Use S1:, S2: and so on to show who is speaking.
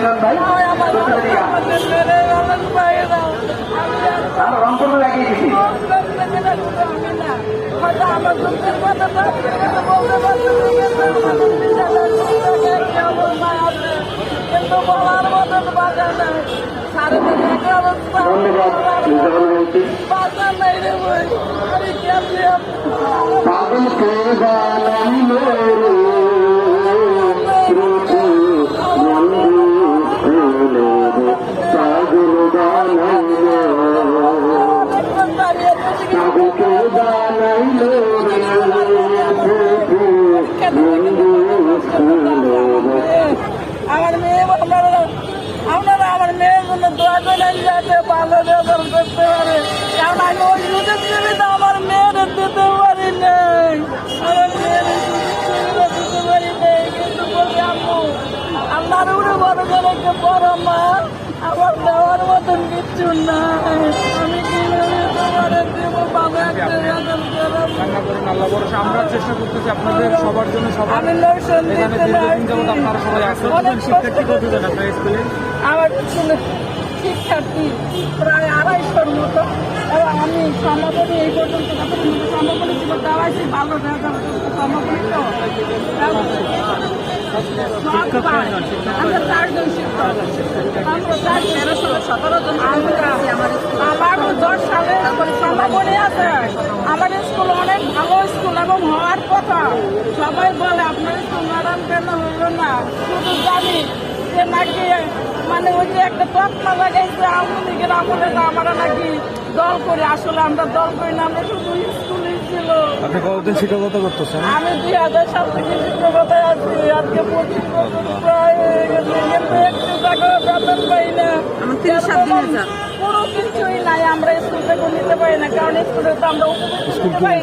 S1: মিলন ভাই আমরা রংপুর লাগিয়ে দিচ্ছি।
S2: আমার মেয়ে আপনারা আমার মেয়ের জন্য দোয়া করেন যাতে ভালো রেজাল্ট করতে পারে, কারণ আমি ওই সুযোগ সুবিধা আমার মেয়ের দিতে পারি নাই, আমার মেয়ের সুবিধা দিতে পারি নাই। কিন্তু বলি আম্মু আল্লাহর উপরে বড় করে একটা বড় মা, আমার দেওয়ার মতন কিচ্ছু নাই, আমি কিভাবে তোমার দেবো বাবা একটা রেজাল্ট করাবো।
S3: আল্লাহ ভরসা আমরা চেষ্টা করতেছি আপনাদের সবার জন্য।
S2: আমি লোকসান দিতে
S3: আপনারা সবাই আসেন। শিক্ষার্থী কতজন আপনার স্কুলে?
S2: আমার স্কুলে শিক্ষার্থী প্রায় 250-র মতো, এবং আমি সমাপনী এই পর্যন্ত সমাপনী ছিল দেওয়াইছি ভালো রেজাল্ট সমাপনী তো আমরা 4 জন শিক্ষক, আমরা 17 জন আমার 10 সালে সমাপনী আছে। আমার স্কুল অনেক ভালো স্কুল এবং হওয়ার কথা, সবাই বলে আপনার স্কুল ম্যাডাম কেন হইল না, শুধু জানি যে নাকি মানে ওই যে একটা তকমা লাগাইছে আওয়ামী লীগের আমলে আমরা নাকি দল করে, আসলে আমরা দল করি না, আমরা শুধু স্কুলই ছিল।
S3: আপনি কতদিন শিক্ষকতা করতেছেন?
S2: আমি 2000 সাল থেকে শিক্ষকতায় আছি, আজকে 25 বছর প্রায় হয়ে গেছে, কিন্তু একটু টাকা বেতন পাই না, পুরো কিছুই নাই, আমরা স্কুল থেকে নিতে পারি না, কারণ স্কুলে তো আমরা উপস্থিত পাই।